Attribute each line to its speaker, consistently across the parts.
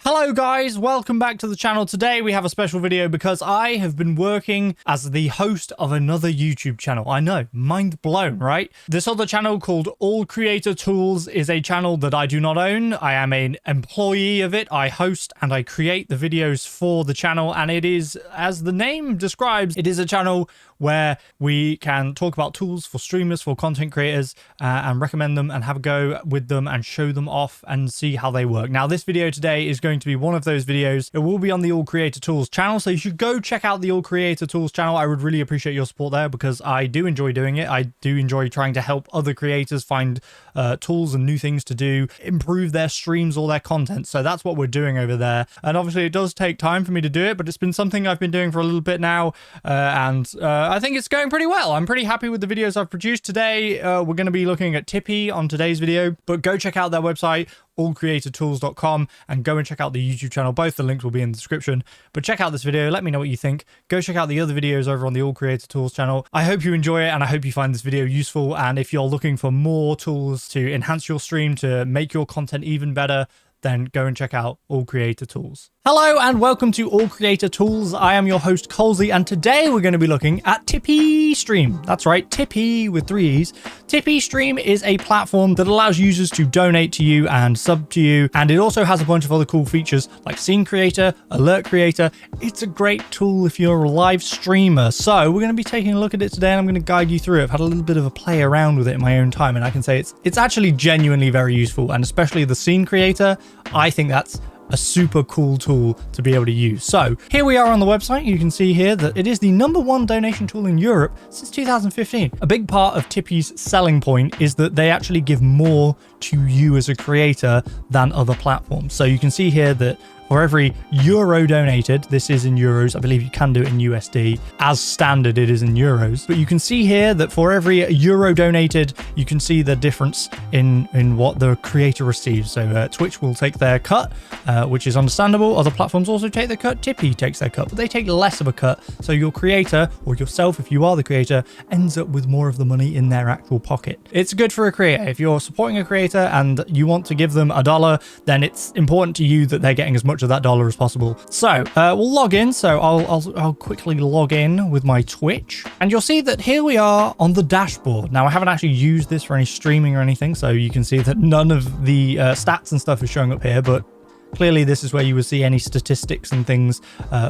Speaker 1: Hello guys, welcome back to the channel. Today we have a special video because I have been working as the host of another YouTube channel. I know, mind blown, right? This other channel called All Creator Tools is a channel that I do not own. I am an employee of it. I host and I create the videos for the channel, and it is, as the name describes, it is a channel where we can talk about tools for streamers, for content creators, and recommend them and have a go with them and show them off and see how they work. Now, this video today is going to be one of those videos. It will be on the All Creator Tools channel, so you should go check out the All Creator Tools channel. I would really appreciate your support there because I do enjoy doing it. I do enjoy trying to help other creators find tools and new things to do, improve their streams or their content. So that's what we're doing over there. And obviously it does take time for me to do it, but it's been something I've been doing for a little bit now, and I think it's going pretty well. I'm pretty happy with the videos I've produced today. We're going to be looking at Tippy on today's video, but go check out their website, allcreatortools.com, and go and check out the YouTube channel. Both the links will be in the description. But check out this video, let me know what you think. Go check out the other videos over on the All Creator Tools channel. I hope you enjoy it, and I hope you find this video useful. And if you're looking for more tools to enhance your stream, to make your content even better, then go and check out All Creator Tools. Hello and welcome to All Creator Tools. I am your host Colesy, and today we're going to be looking at Tippy Stream. That's right, Tippy with 3 E's. Tippy Stream is a platform that allows users to donate to you and sub to you, and it also has a bunch of other cool features like Scene Creator, Alert Creator. It's a great tool if you're a live streamer. So we're going to be taking a look at it today, and I'm going to guide you through it. I've had a little bit of a play around with it in my own time, and I can say it's actually genuinely very useful, and especially the Scene Creator, I think that's a super cool tool to be able to use. So here we are on the website. You can see here that it is the #1 donation tool in Europe since 2015. A big part of Tippy's selling point is that they actually give more to you as a creator than other platforms. So you can see here that for every euro donated, this is in euros, I believe you can do it in USD. As standard, it is in euros. But you can see here that for every euro donated, you can see the difference in what the creator receives. So Twitch will take their cut, which is understandable. Other platforms also take their cut. Tippy takes their cut, but they take less of a cut. So your creator, or yourself if you are the creator, ends up with more of the money in their actual pocket. It's good for a creator. If you're supporting a creator and you want to give them $1, then it's important to you that they're getting as much of that dollar as possible. So we'll log in. So I'll quickly log in with my Twitch, and you'll see that here we are on the dashboard. Now I haven't actually used this for any streaming or anything, so you can see that none of the stats and stuff is showing up here, but clearly this is where you would see any statistics and things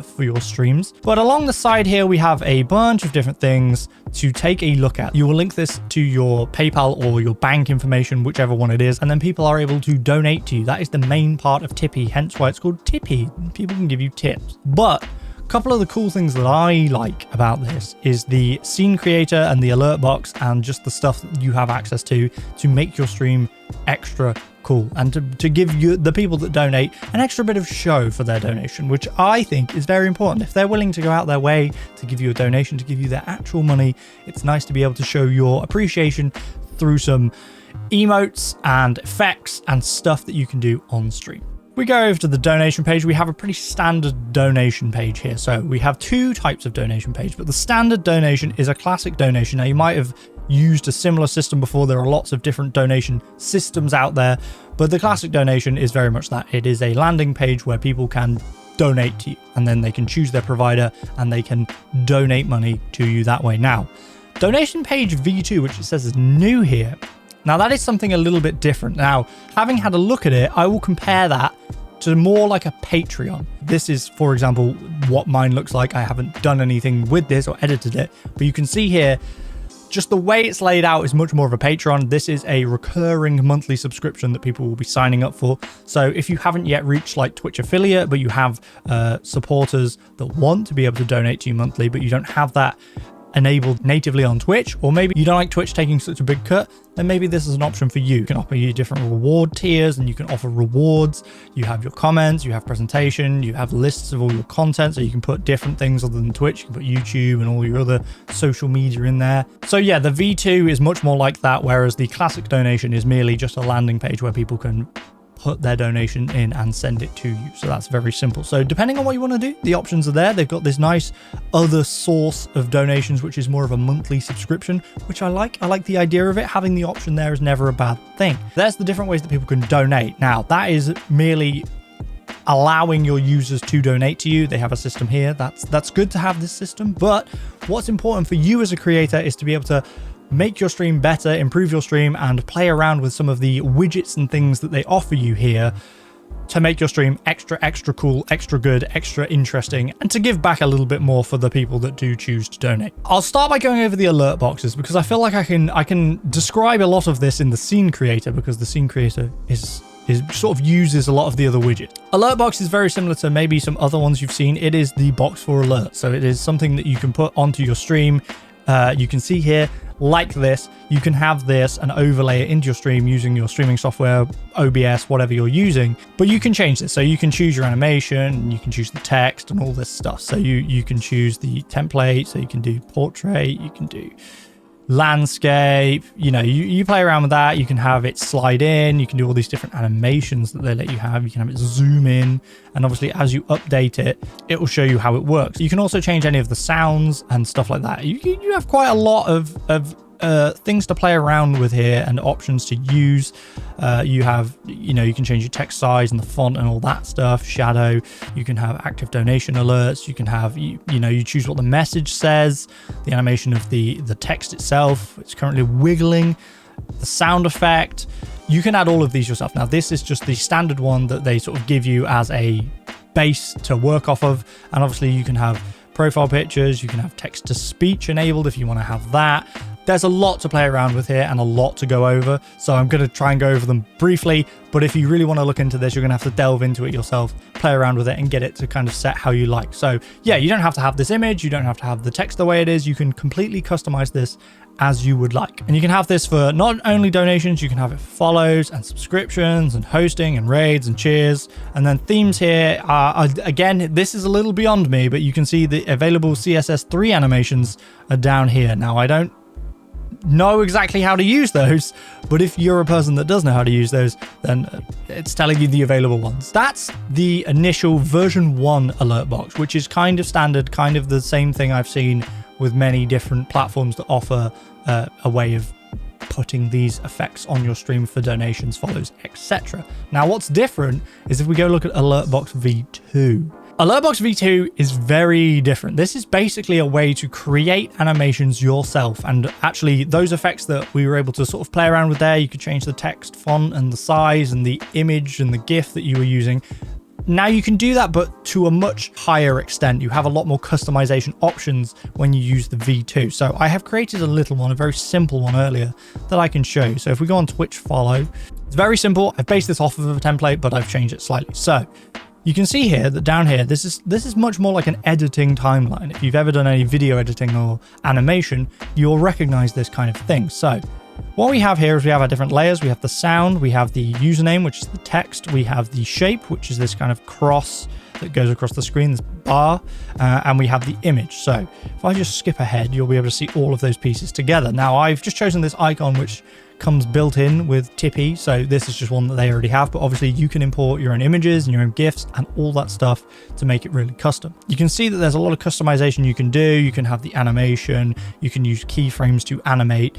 Speaker 1: for your streams. But along the side here, we have a bunch of different things to take a look at. You will link this to your PayPal or your bank information, whichever one it is, and then people are able to donate to you. That is the main part of Tippy, hence why it's called Tippy. People can give you tips. But a couple of the cool things that I like about this is the Scene Creator and the alert box, and just the stuff that you have access to make your stream extra cool, and to give you, the people that donate, an extra bit of show for their donation, which I think is very important. If they're willing to go out their way to give you a donation, to give you their actual money, it's nice to be able to show your appreciation through some emotes and effects and stuff that you can do on stream. We go over to the donation page. We have a pretty standard donation page here. So we have 2 types of donation page, but the standard donation is a classic donation. Now you might have used a similar system before. There are lots of different donation systems out there, but the classic donation is very much that. It is a landing page where people can donate to you, and then they can choose their provider and they can donate money to you that way. Now, donation page V2, which it says is new here. Now that is something a little bit different. Now, having had a look at it, I will compare that to more like a Patreon. This is, for example, what mine looks like. I haven't done anything with this or edited it, but you can see here, just the way it's laid out is much more of a Patreon. This is a recurring monthly subscription that people will be signing up for. So if you haven't yet reached like Twitch affiliate, but you have supporters that want to be able to donate to you monthly, but you don't have that enabled natively on Twitch, or maybe you don't like Twitch taking such a big cut, then maybe this is an option for you. You can offer you different reward tiers, and you can offer rewards. You have your comments, you have presentation, you have lists of all your content, so you can put different things other than Twitch. You can put YouTube and all your other social media in there. So yeah, the V2 is much more like that, whereas the classic donation is merely just a landing page where people can put their donation in and send it to you. So that's very simple. So depending on what you want to do, the options are there. They've got this nice other source of donations, which is more of a monthly subscription, which I like. I like the idea of it. Having the option there is never a bad thing. There's the different ways that people can donate. Now, that is merely allowing your users to donate to you. They have a system here. That's good to have this system. But what's important for you as a creator is to be able to make your stream better, improve your stream, and play around with some of the widgets and things that they offer you here to make your stream extra cool, extra good, extra interesting, and to give back a little bit more for the people that do choose to donate. I'll start by going over the alert boxes because I feel like I can describe a lot of this in the scene creator, because the scene creator is sort of uses a lot of the other widgets. Alert box is very similar to maybe some other ones you've seen. It is the box for alerts. So it is something that you can put onto your stream. You can see here, like this, you can have this and overlay it into your stream using your streaming software, OBS, whatever you're using. But you can change this. So you can choose your animation, you can choose the text and all this stuff. So you can choose the template, so you can do portrait, you can do landscape, you play around with that. You can have it slide in, you can do all these different animations that they let you have. You can have it zoom in, and obviously as you update it, it will show you how it works. You can also change any of the sounds and stuff like that. You have quite a lot of things to play around with here and options to use. You have, you can change your text size and the font and all that stuff, shadow. You can have active donation alerts. You can have, you choose what the message says, the animation of the text itself. It's currently wiggling, the sound effect. You can add all of these yourself. Now, this is just the standard one that they sort of give you as a base to work off of. And obviously you can have profile pictures. You can have text to speech enabled if you want to have that. There's a lot to play around with here and a lot to go over, so I'm going to try and go over them briefly, but if you really want to look into this, you're going to have to delve into it yourself, play around with it, and get it to kind of set how you like. So yeah, you don't have to have this image, you don't have to have the text the way it is, you can completely customize this as you would like. And you can have this for not only donations, you can have it for follows and subscriptions and hosting and raids and cheers. And then themes here are, again, this is a little beyond me, but you can see the available CSS3 animations are down here. Now, I don't know exactly how to use those, but if you're a person that does know how to use those, then it's telling you the available ones. That's the initial version 1 alert box, which is kind of standard, kind of the same thing I've seen with many different platforms that offer a way of putting these effects on your stream for donations, follows, etc. Now, what's different is if we go look at Alertbox V2. Alertbox V2 is very different. This is basically a way to create animations yourself, and actually those effects that we were able to sort of play around with there, you could change the text font and the size and the image and the GIF that you were using. Now you can do that, but to a much higher extent. You have a lot more customization options when you use the V2. So I have created a little one, a very simple one earlier that I can show you. So if we go on Twitch follow, it's very simple. I've based this off of a template, but I've changed it slightly. So you can see here that down here, this is much more like an editing timeline. If you've ever done any video editing or animation, you'll recognize this kind of thing. So what we have here is we have our different layers. We have the sound, we have the username, which is the text. We have the shape, which is this kind of cross that goes across the screen, this bar, and we have the image. So if I just skip ahead, you'll be able to see all of those pieces together. Now, I've just chosen this icon, which comes built in with Tippy, so this is just one that they already have, but obviously you can import your own images and your own GIFs and all that stuff to make it really custom. You can see that there's a lot of customization you can do. You can have the animation, you can use keyframes to animate.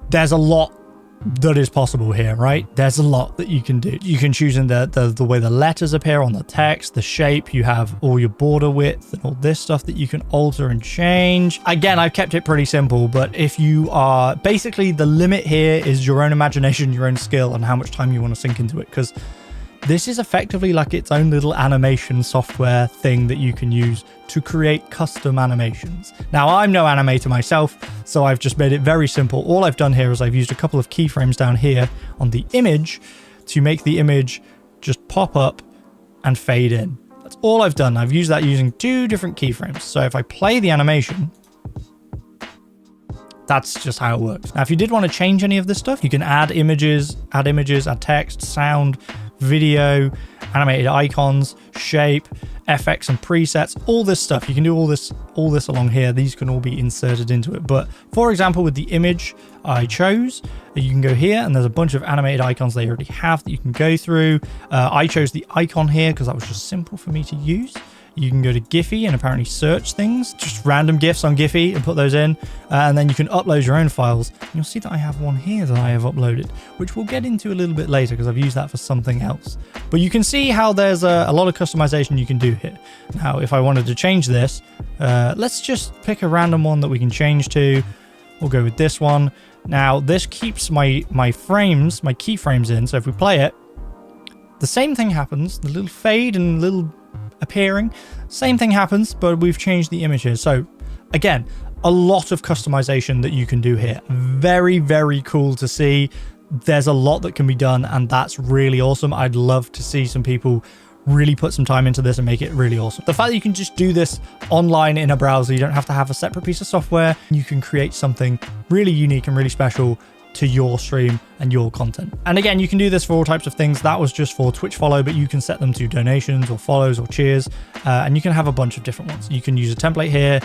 Speaker 1: There's a lot that is possible here, right? There's a lot that you can do. You can choose in the way the letters appear on the text, the shape. You have all your border width and all this stuff that you can alter and change. Again, I've kept it pretty simple, but if you are basically, the limit here is your own imagination, your own skill, and how much time you want to sink into it, because this is effectively like its own little animation software thing that you can use to create custom animations. Now, I'm no animator myself, so I've just made it very simple. All I've done here is I've used a couple of keyframes down here on the image to make the image just pop up and fade in. That's all I've done. I've used that using 2 different keyframes. So if I play the animation, that's just how it works. Now, if you did want to change any of this stuff, you can add images, add text, sound, video, animated icons, shape, FX and presets, all this stuff. You can do all this along here. These can all be inserted into it. But for example, with the image I chose, you can go here and there's a bunch of animated icons they already have that you can go through. I chose the icon here because that was just simple for me to use. You can go to Giphy and apparently search things, just random GIFs on Giphy and put those in. And then you can upload your own files. And you'll see that I have one here that I have uploaded, which we'll get into a little bit later because I've used that for something else. But you can see how there's a lot of customization you can do here. Now, if I wanted to change this, let's just pick a random one that we can change to. We'll go with this one. Now, this keeps my keyframes in. So if we play it, the same thing happens. The little fade and little appearing, same thing happens, but we've changed the image here. So again, a lot of customization that you can do here. Very, very cool to see. There's a lot that can be done, and that's really awesome. I'd love to see some people really put some time into this and make it really awesome. The fact that you can just do this online in a browser, you don't have to have a separate piece of software. You can create something really unique and really special to your stream and your content. And again, you can do this for all types of things. That was just for Twitch follow, but you can set them to donations or follows or cheers, and you can have a bunch of different ones. You can use a template here.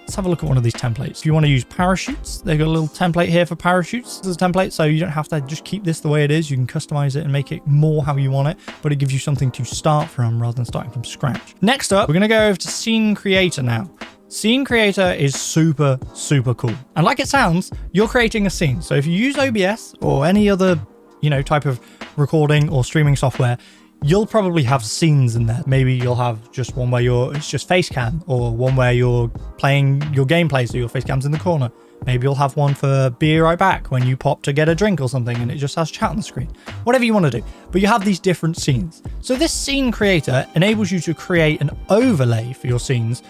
Speaker 1: Let's have a look at one of these templates. If you want to use parachutes, they've got a little template here for parachutes as a template, so you don't have to just keep this the way it is. You can customize it and make it more how you want it, but it gives you something to start from rather than starting from scratch. Next up, we're going to go over to Scene Creator now. Scene Creator is super, super cool. And like it sounds, you're creating a scene. So if you use OBS or any other, type of recording or streaming software, you'll probably have scenes in there. Maybe you'll have just one where it's just face cam, or one where you're playing your gameplay, so your face cam's in the corner. Maybe you'll have one for be right back when you pop to get a drink or something and it just has chat on the screen. Whatever you want to do. But you have these different scenes. So this Scene Creator enables you to create an overlay for your scenes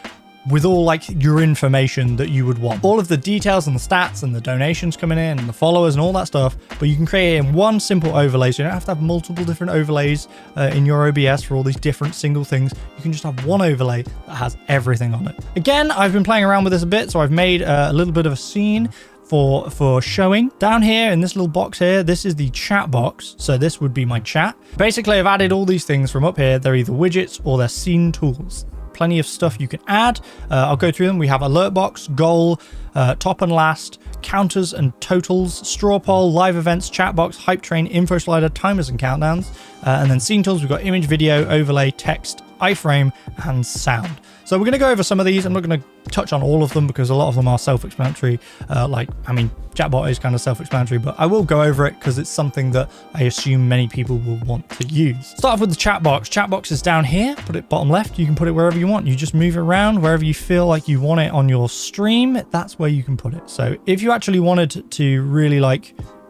Speaker 1: with all your information that you would want. All of the details and the stats and the donations coming in and the followers and all that stuff, but you can create it in one simple overlay, so you don't have to have multiple different overlays in your OBS for all these different single things. You can just have one overlay that has everything on it. Again, I've been playing around with this a bit, so I've made a little bit of a scene for showing. Down here in this little box here, this is the chat box. So this would be my chat. Basically, I've added all these things from up here. They're either widgets or they're scene tools. Plenty of stuff you can add. I'll go through them. We have alert box, goal, top and last, counters and totals, straw poll, live events, chat box, hype train, info slider, timers and countdowns. And then scene tools, we've got image, video, overlay, text, iframe, and sound. So we're going to go over some of these. I'm not going to touch on all of them because a lot of them are self-explanatory. Chatbot is kind of self-explanatory, but I will go over it because it's something that I assume many people will want to use. Start off with the chat box. Chat box is down here. Put it bottom left. You can put it wherever you want. You just move it around wherever you feel like you want it on your stream. That's where you can put it. So if you actually wanted to really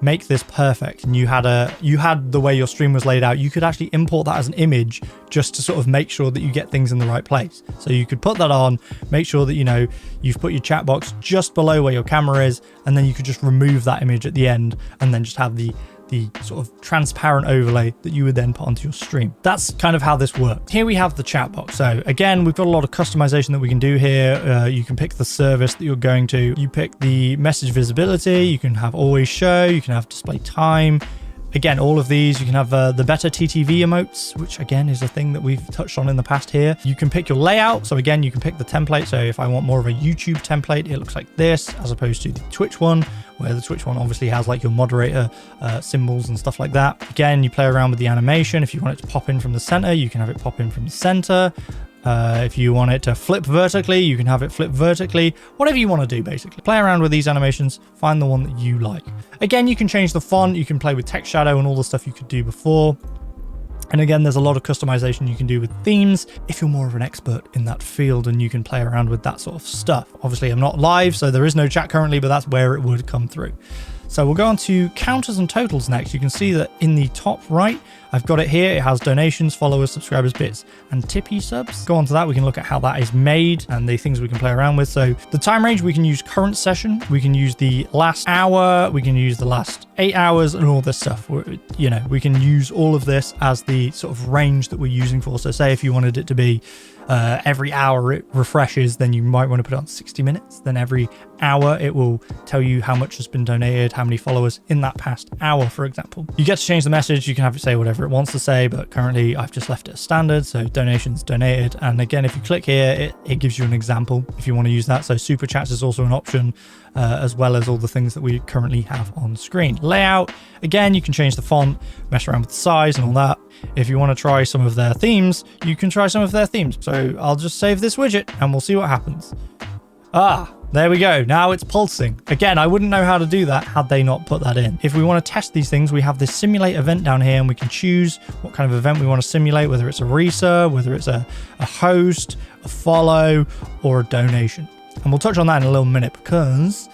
Speaker 1: make this perfect and you had the way your stream was laid out, you could actually import that as an image just to sort of make sure that you get things in the right place. So you could put that on, make sure that you've put your chat box just below where your camera is, and then you could just remove that image at the end and then just have the sort of transparent overlay that you would then put onto your stream. That's kind of how this works. Here we have the chat box. So again, we've got a lot of customization that we can do here. You can pick the service that you're going to. You pick the message visibility. You can have always show. You can have display time. Again, all of these, you can have the better TTV emotes, which again is a thing that we've touched on in the past here. You can pick your layout. So again, you can pick the template. So if I want more of a YouTube template, it looks like this, as opposed to the Twitch one, where the Twitch one obviously has your moderator symbols and stuff like that. Again, you play around with the animation. If you want it to pop in from the center, you can have it pop in from the center. If you want it to flip vertically, you can have it flip vertically. Whatever you want to do, basically. Play around with these animations, find the one that you like. Again, you can change the font, you can play with text shadow and all the stuff you could do before. And again, there's a lot of customization you can do with themes if you're more of an expert in that field and you can play around with that sort of stuff. Obviously, I'm not live, so there is no chat currently, but that's where it would come through. So we'll go on to counters and totals next. You can see that in the top right, I've got it here. It has donations, followers, subscribers, bits, and Tippy subs. Go on to that. We can look at how that is made and the things we can play around with. So the time range, we can use current session. We can use the last hour. We can use the last 8 hours and all this stuff. We can use all of this as the sort of range that we're using for. So say if you wanted it to be every hour it refreshes, then you might want to put it on 60 minutes. Then every hour it will tell you how much has been donated, how many followers in that past hour, for example. You get to change the message. You can have it say whatever whatever it wants to say, but currently I've just left it as standard. So donations donated. And again, if you click here, it gives you an example if you want to use that. So super chats is also an option, as well as all the things that we currently have on screen. Layout, again, you can change the font, mess around with the size and all that. If you want to try some of their themes, you can try some of their themes. So I'll just save this widget and we'll see what happens. There we go. Now it's pulsing. Again, I wouldn't know how to do that had they not put that in. If we want to test these things, we have this simulate event down here, and we can choose what kind of event we want to simulate, whether it's a resub, whether it's a host, a follow, or a donation. And we'll touch on that in a little minute because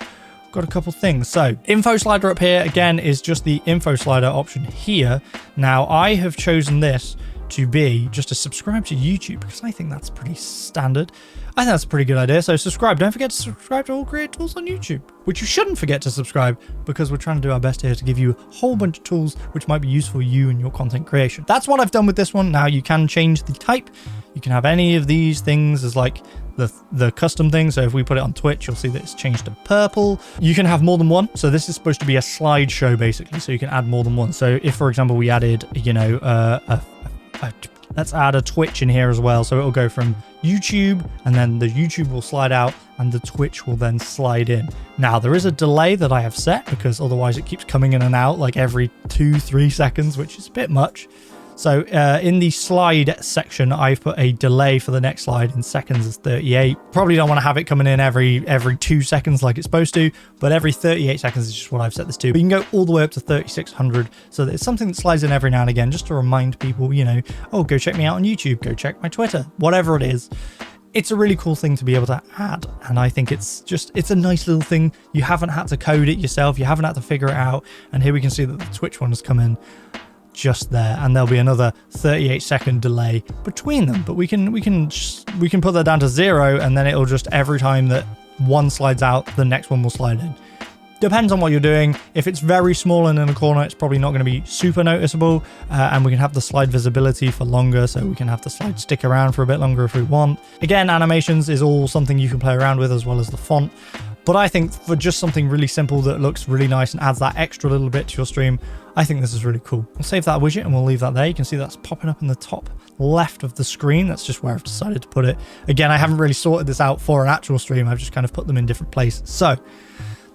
Speaker 1: I've got a couple things. So info slider up here, again, is just the info slider option here. Now I have chosen this to be just to subscribe to YouTube because I think that's pretty standard. I think that's a pretty good idea. So subscribe. Don't forget to subscribe to All Creator Tools on YouTube, which you shouldn't forget to subscribe because we're trying to do our best here to give you a whole bunch of tools which might be useful for you and your content creation. That's what I've done with this one. Now you can change the type. You can have any of these things as like the custom thing. So if we put it on Twitch, you'll see that it's changed to purple. You can have more than one. So this is supposed to be a slideshow basically. So you can add more than one. So if, for example, we added, you know, let's add a Twitch in here as well. So it'll go from YouTube and then the YouTube will slide out and the Twitch will then slide in. Now there is a delay that I have set because otherwise it keeps coming in and out like every 2-3 seconds, which is a bit much. So in the slide section, I've put a delay for the next slide in seconds as 38. Probably don't want to have it coming in every 2 seconds like it's supposed to, but every 38 seconds is just what I've set this to. But you can go all the way up to 3600. So it's something that slides in every now and again, just to remind people, you know, oh, go check me out on YouTube, go check my Twitter, whatever it is. It's a really cool thing to be able to add. And I think it's a nice little thing. You haven't had to code it yourself. You haven't had to figure it out. And here we can see that the Twitch one has come in just there, and there'll be another 38-second delay between them, but we can put that down to 0, and then it'll just every time that one slides out, the next one will slide in. Depends on what you're doing. If it's very small and in a corner, it's probably not going to be super noticeable, and we can have the slide visibility for longer, so we can have the slide stick around for a bit longer if we want. Again, animations is all something you can play around with, as well as the font. But I think for just something really simple that looks really nice and adds that extra little bit to your stream, I think this is really cool. We'll save that widget and we'll leave that there. You can see that's popping up in the top left of the screen. That's just where I've decided to put it. Again, I haven't really sorted this out for an actual stream. I've just kind of put them in different places. So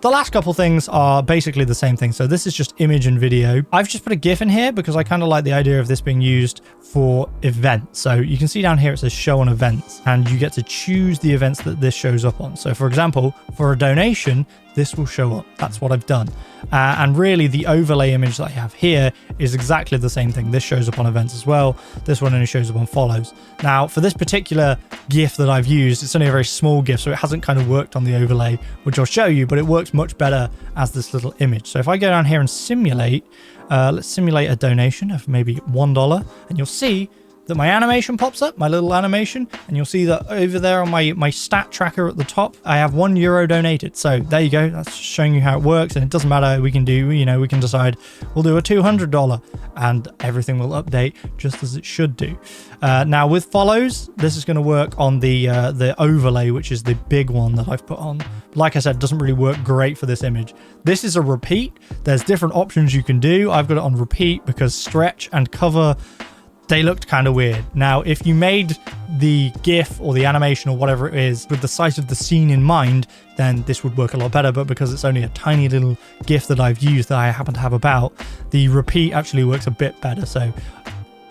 Speaker 1: the last couple things are basically the same thing. So this is just image and video. I've just put a GIF in here because I kind of like the idea of this being used for events. So you can see down here it says show on events, and you get to choose the events that this shows up on. So for example, for a donation, this will show up. That's what I've done. And really the overlay image that I have here is exactly the same thing. This shows up on events as well. This one only shows up on follows. Now for this particular GIF that I've used, it's only a very small GIF, so it hasn't kind of worked on the overlay, which I'll show you, but it works much better as this little image. So if I go down here and simulate, let's simulate a donation of maybe $1, and you'll see that my animation pops up, my little animation, and you'll see that over there on my stat tracker at the top, I have €1 donated. So there you go. That's showing you how it works, and it doesn't matter. We can do, you know, we can decide we'll do a $200, and everything will update just as it should do. Now with follows, this is going to work on the overlay, which is the big one that I've put on. Like I said, it doesn't really work great for this image. This is a repeat. There's different options you can do. I've got it on repeat because stretch and cover, they looked kind of weird. Now, if you made the GIF or the animation or whatever it is with the size of the scene in mind, then this would work a lot better. But because it's only a tiny little GIF that I've used that I happen to have about, the repeat actually works a bit better. So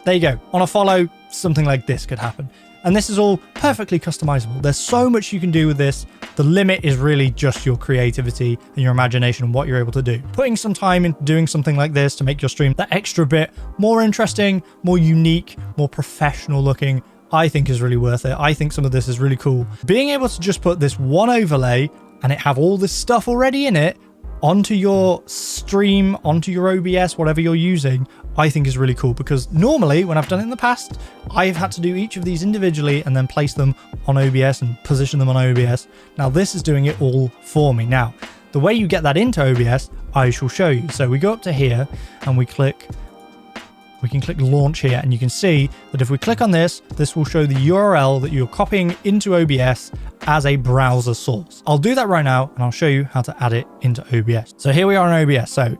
Speaker 1: there you go. On a follow, something like this could happen. And this is all perfectly customizable. There's so much you can do with this. The limit is really just your creativity and your imagination and what you're able to do. Putting some time into doing something like this to make your stream that extra bit more interesting, more unique, more professional looking, I think is really worth it. I think some of this is really cool. Being able to just put this one overlay and it have all this stuff already in it onto your stream, onto your OBS, whatever you're using, I think is really cool, because normally when I've done it in the past, I've had to do each of these individually and then place them on OBS and position them on OBS. Now this is doing it all for me. Now, the way you get that into OBS, I shall show you. So we go up to here and we can click launch here, and you can see that if we click on this, this will show the URL that you're copying into OBS as a browser source. I'll do that right now and I'll show you how to add it into OBS. So here we are in OBS. So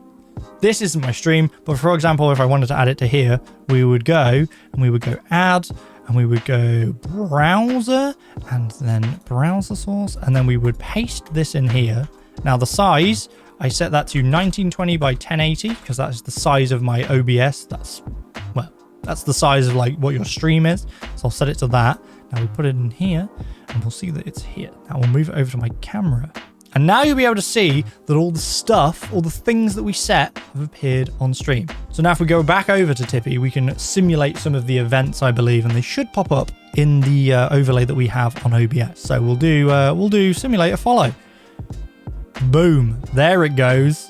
Speaker 1: This isn't my stream, but for example, if I wanted to add it to here, we would go and we would go add, and we would go browser, and then browser source, and then we would paste this in here. Now the size, I set that to 1920 by 1080 because that's the size of my OBS. That's the size of like what your stream is. So I'll set it to that. Now we put it in here and we'll see that it's here. Now we'll move it over to my camera. And now you'll be able to see that all the stuff, all the things that we set have appeared on stream. So now if we go back over to Tippy, we can simulate some of the events, I believe, and they should pop up in the overlay that we have on OBS. So we'll do simulate a follow. Boom, there it goes.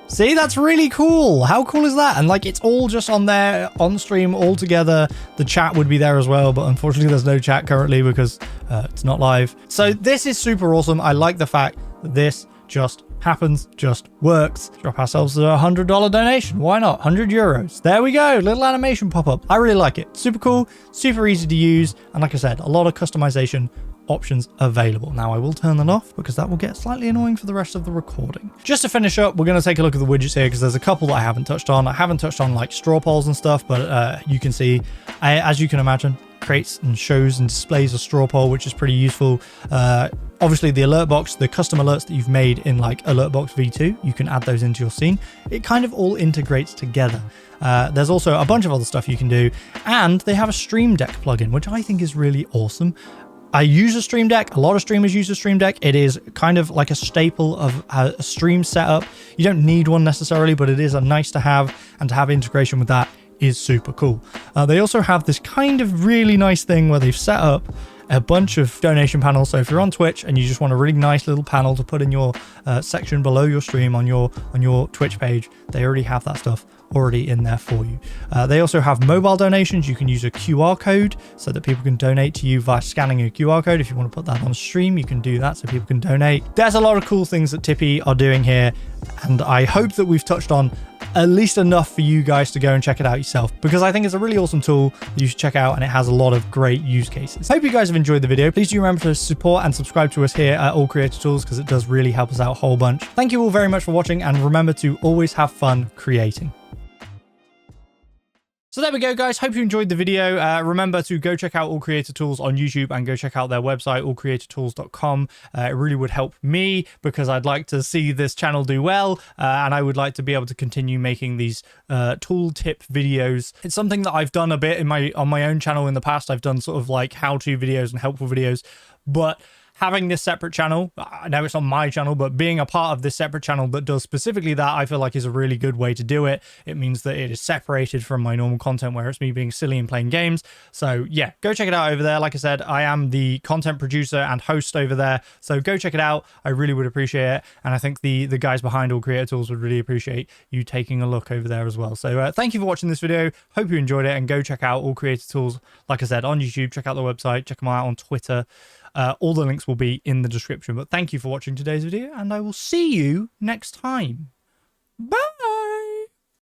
Speaker 1: See, that's really cool. How cool is that? And like, it's all just on there on stream all together. The chat would be there as well, but unfortunately there's no chat currently because it's not live. So this is super awesome. I like the fact that this just happens, just works. Drop ourselves a $100 donation. Why not? 100 euros. There we go. Little animation pop up. I really like it. Super cool, super easy to use. And like I said, a lot of customization options available. Now I will turn that off because that will get slightly annoying for the rest of the recording. Just to finish up, we're going to take a look at the widgets here because there's a couple that I haven't touched on. I haven't touched on like straw polls and stuff, but you can see, as you can imagine, creates and shows and displays a straw poll, which is pretty useful. Obviously the alert box, the custom alerts that you've made in like alert box v2, you can add those into your scene. It kind of all integrates together. There's also a bunch of other stuff you can do, and they have a Stream Deck plugin, which I think is really awesome. I use a Stream Deck. A lot of streamers use a Stream Deck. It is kind of like a staple of a stream setup. You don't need one necessarily, but it is a nice to have, and to have integration with that is super cool. They also have this kind of really nice thing where they've set up a bunch of donation panels. So if you're on Twitch and you just want a really nice little panel to put in your section below your stream on your Twitch page, they already have that stuff already in there for you. They also have mobile donations. You can use a QR code so that people can donate to you via scanning a QR code. If you want to put that on stream, you can do that so people can donate. There's a lot of cool things that Tippy are doing here, and I hope that we've touched on at least enough for you guys to go and check it out yourself, because I think it's a really awesome tool that you should check out, and it has a lot of great use cases. Hope you guys have enjoyed the video. Please do remember to support and subscribe to us here at All Creator Tools, because it does really help us out a whole bunch. Thank you all very much for watching, and remember to always have fun creating. So there we go, guys. Hope you enjoyed the video. Remember to go check out All Creator Tools on YouTube and go check out their website, allcreatortools.com. It really would help me because I'd like to see this channel do well, and I would like to be able to continue making these tool tip videos. It's something that I've done a bit on my own channel in the past. I've done sort of like how-to videos and helpful videos, but having this separate channel, I know it's on my channel, but being a part of this separate channel that does specifically that, I feel like is a really good way to do it. It means that it is separated from my normal content where it's me being silly and playing games. So yeah, go check it out over there. Like I said, I am the content producer and host over there. So go check it out. I really would appreciate it. And I think the guys behind All Creator Tools would really appreciate you taking a look over there as well. So thank you for watching this video. Hope you enjoyed it, and go check out All Creator Tools. Like I said, on YouTube, check out the website, check them out on Twitter. All the links will be in the description. But thank you for watching today's video, and I will see you next time. Bye!